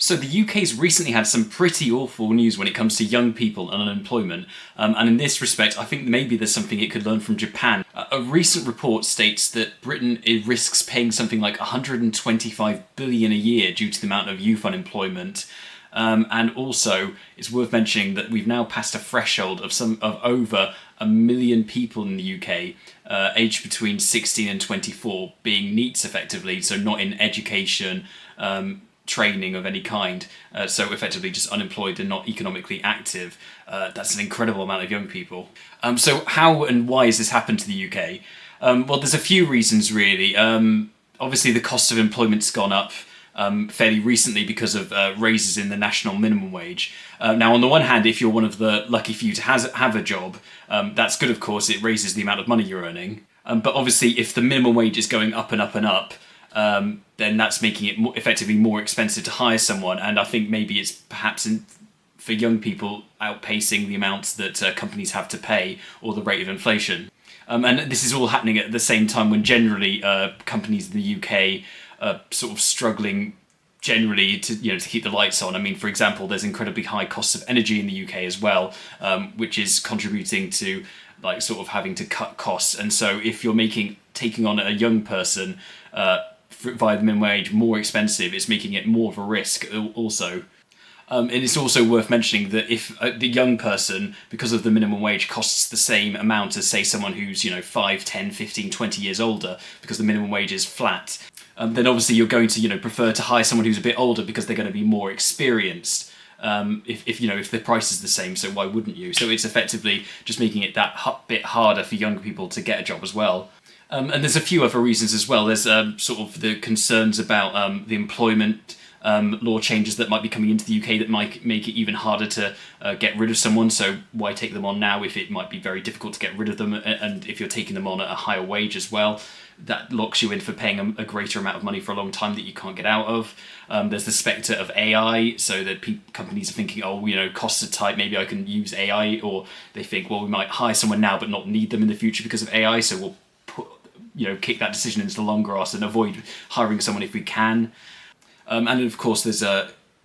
So the UK's recently had some pretty awful news when it comes to young people and unemployment, and in this respect, I think maybe there's something it could learn from Japan. A recent report states that Britain risks paying something like 125 billion a year due to the amount of youth unemployment. And also, it's worth mentioning that we've now passed a threshold of over a million people in the UK, aged between 16 and 24, being NEETs effectively, so not in education, training of any kind, so effectively just unemployed and not economically active. That's an incredible amount of young people. So how and why has this happened to the UK? Well, there's a few reasons really. Obviously, the cost of employment's gone up fairly recently because of raises in the national minimum wage. Now, on the one hand, if you're one of the lucky few to have a job, that's good, of course. It raises the amount of money you're earning. But obviously, if the minimum wage is going up and up and up, then that's making it effectively more expensive to hire someone. And I think maybe it's perhaps for young people outpacing the amounts that companies have to pay or the rate of inflation. And this is all happening at the same time when generally companies in the UK are sort of struggling generally to keep the lights on. I mean, for example, there's incredibly high costs of energy in the UK as well, which is contributing to sort of having to cut costs. And so if you're taking on a young person via the minimum wage more expensive, it's making it more of a risk also. And it's also worth mentioning that if the young person, because of the minimum wage, costs the same amount as, say, someone who's 5, 10, 15, 20 years older, because the minimum wage is flat, then obviously you're going to prefer to hire someone who's a bit older because they're going to be more experienced. If the price is the same, so why wouldn't you? So it's effectively just making it that bit harder for young people to get a job as well. And there's a few other reasons as well. There's sort of the concerns about the employment law changes that might be coming into the UK that might make it even harder to get rid of someone. So why take them on now if it might be very difficult to get rid of them? And if you're taking them on at a higher wage as well, that locks you in for paying a greater amount of money for a long time that you can't get out of. There's the spectre of AI, so that companies are thinking, costs are tight, maybe I can use AI, or they think, well, we might hire someone now but not need them in the future because of AI, so we'll kick that decision into the long grass and avoid hiring someone if we can. And of course, there's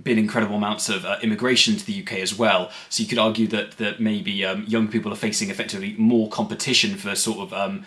been incredible amounts of immigration to the UK as well. So you could argue that maybe young people are facing effectively more competition for sort of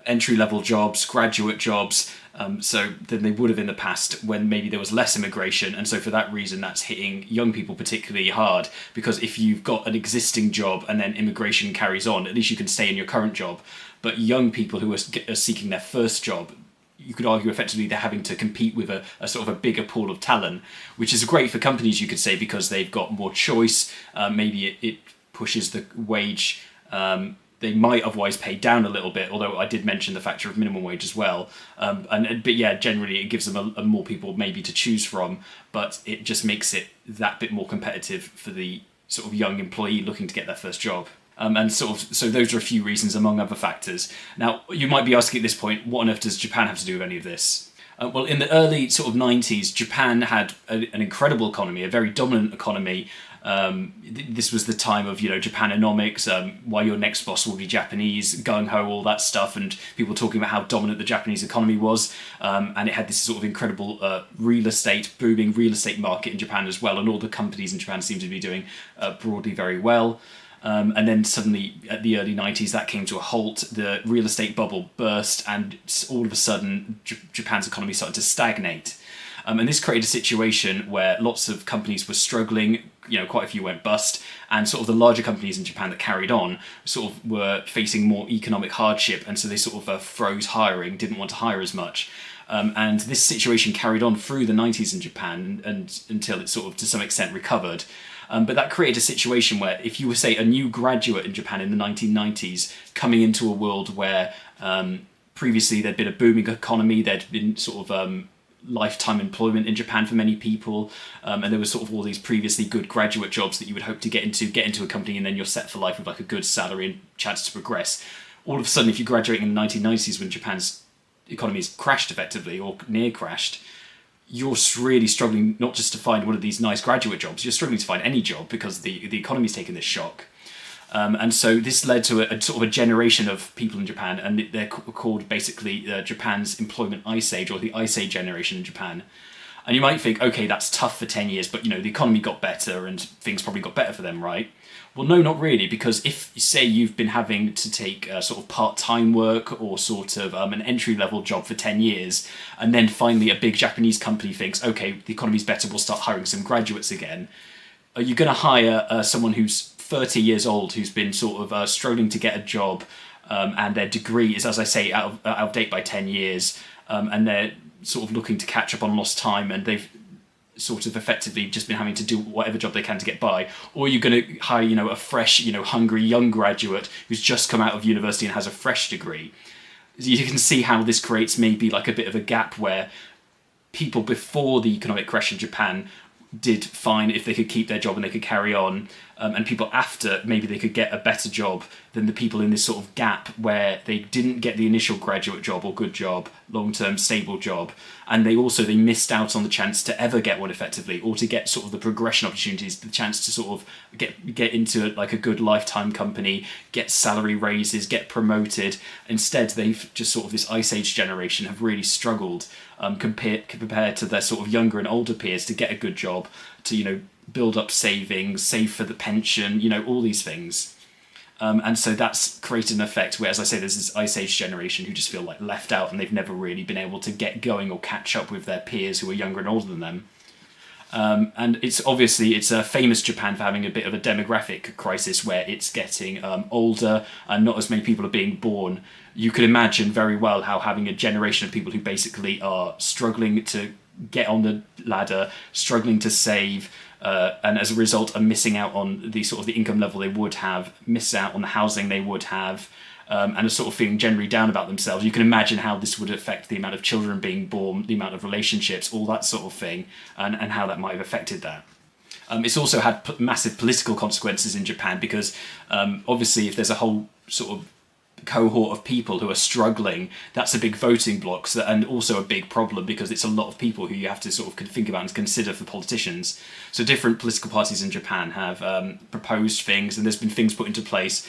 entry-level jobs, graduate jobs, so than they would have in the past when maybe there was less immigration. And so for that reason, that's hitting young people particularly hard, because if you've got an existing job and then immigration carries on, at least you can stay in your current job. But young people who are seeking their first job, you could argue effectively they're having to compete with a sort of a bigger pool of talent, which is great for companies, you could say, because they've got more choice. Maybe it pushes the wage they might otherwise pay down a little bit, although I did mention the factor of minimum wage as well. But yeah, generally it gives them a more people maybe to choose from, but it just makes it that bit more competitive for the sort of young employee looking to get their first job. So those are a few reasons among other factors. Now, you might be asking at this point, what on earth does Japan have to do with any of this? Well, in the early sort of 90s, Japan had an incredible economy, a very dominant economy. This was the time of, Japanomics, why your next boss will be Japanese, gung-ho, all that stuff, and people talking about how dominant the Japanese economy was. And it had this sort of incredible booming real estate market in Japan as well, and all the companies in Japan seemed to be doing broadly very well. And then suddenly, at the early 90s, that came to a halt. The real estate bubble burst, and all of a sudden, Japan's economy started to stagnate. And this created a situation where lots of companies were struggling, quite a few went bust, and sort of the larger companies in Japan that carried on sort of were facing more economic hardship, and so they sort of froze hiring, didn't want to hire as much. And this situation carried on through the 90s in Japan and until it sort of, to some extent, recovered. But that created a situation where if you were, say, a new graduate in Japan in the 1990s, coming into a world where previously there'd been a booming economy, there'd been sort of lifetime employment in Japan for many people, and there was sort of all these previously good graduate jobs that you would hope to get into a company, and then you're set for life with like a good salary and chance to progress. All of a sudden, if you're graduating in the 1990s when Japan's economy's crashed effectively, or near crashed, you're really struggling not just to find one of these nice graduate jobs, you're struggling to find any job because the economy's taken this shock. And so this led to a sort of a generation of people in Japan, and they're called basically Japan's employment ice age, or the ice age generation in Japan. And you might think, okay, that's tough for 10 years, but the economy got better and things probably got better for them, right? Well, no, not really, because if, say, you've been having to take sort of part-time work or sort of an entry-level job for 10 years, and then finally a big Japanese company thinks, okay, the economy's better, we'll start hiring some graduates again, are you going to hire someone who's 30 years old, who's been sort of struggling to get a job, and their degree is, as I say, out of date by 10 years, and they're sort of looking to catch up on lost time, and they've sort of effectively just been having to do whatever job they can to get by? Or you're going to hire, a fresh, hungry young graduate who's just come out of university and has a fresh degree? You can see how this creates maybe like a bit of a gap where people before the economic crash in Japan did fine if they could keep their job and they could carry on, and people after, maybe they could get a better job than the people in this sort of gap where they didn't get the initial graduate job or good job, long-term stable job, and they missed out on the chance to ever get one effectively, or to get sort of the progression opportunities, the chance to sort of get into like a good lifetime company, get salary raises, get promoted. Instead, they've just sort of, this Ice Age generation have really struggled compared to their sort of younger and older peers to get a good job, to build up savings, save for the pension, all these things. And so that's created an effect where, as I say, there's this Ice Age generation who just feel like left out, and they've never really been able to get going or catch up with their peers who are younger and older than them. And it's famous Japan for having a bit of a demographic crisis where it's getting older and not as many people are being born. You could imagine very well how having a generation of people who basically are struggling to get on the ladder, struggling to save, and as a result are missing out on the sort of the income level they would have, miss out on the housing they would have, and are sort of feeling generally down about themselves. You can imagine how this would affect the amount of children being born, the amount of relationships, all that sort of thing, and how that might have affected that. It's also had massive political consequences in Japan because obviously if there's a whole sort of cohort of people who are struggling, that's a big voting bloc, and also a big problem because it's a lot of people who you have to sort of think about and consider for politicians. So different political parties in Japan have proposed things, and there's been things put into place,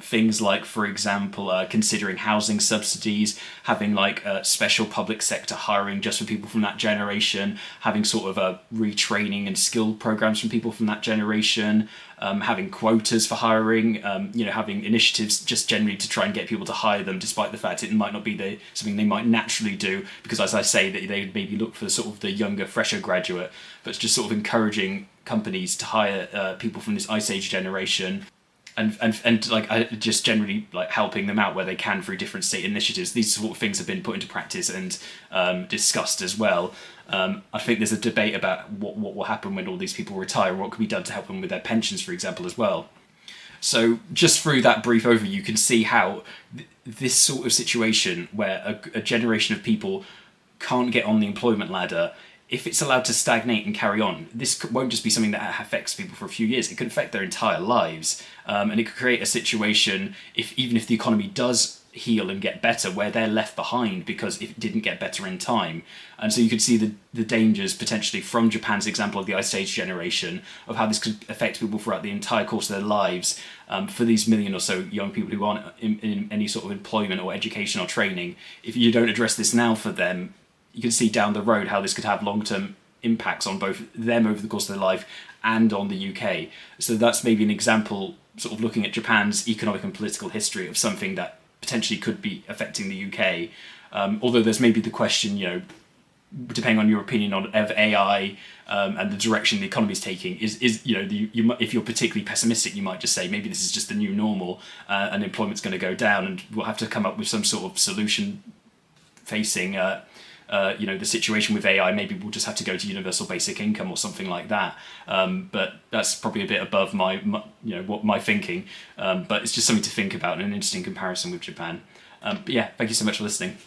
things like, for example, considering housing subsidies, having like special public sector hiring just for people from that generation, having sort of retraining and skill programs from people from that generation, having quotas for hiring, having initiatives just generally to try and get people to hire them, despite the fact it might not be something they might naturally do, because as I say, that they maybe look for sort of the younger, fresher graduate, but it's just sort of encouraging companies to hire people from this Ice Age generation, and like just generally like helping them out where they can through different state initiatives. These sort of things have been put into practice and discussed as well. I think there's a debate about what will happen when all these people retire, what can be done to help them with their pensions, for example, as well. So just through that brief overview, you can see how this sort of situation where a generation of people can't get on the employment ladder, if it's allowed to stagnate and carry on, this won't just be something that affects people for a few years. It could affect their entire lives, and it could create a situation, even if the economy does heal and get better, where they're left behind because it didn't get better in time. And so you could see the dangers potentially from Japan's example of the Ice Age generation, of how this could affect people throughout the entire course of their lives. For these million or so young people who aren't in any sort of employment or education or training, if you don't address this now for them, you can see down the road how this could have long-term impacts on both them over the course of their life and on the UK. So that's maybe an example, sort of looking at Japan's economic and political history, of something that potentially could be affecting the UK. Although there's maybe the question, depending on your opinion of AI and the direction the economy is taking, if you're particularly pessimistic, you might just say maybe this is just the new normal, and employment's going to go down, and we'll have to come up with some sort of solution facing the situation with AI. Maybe we'll just have to go to universal basic income or something like that. But that's probably a bit above my thinking. But it's just something to think about and an interesting comparison with Japan. But yeah, thank you so much for listening.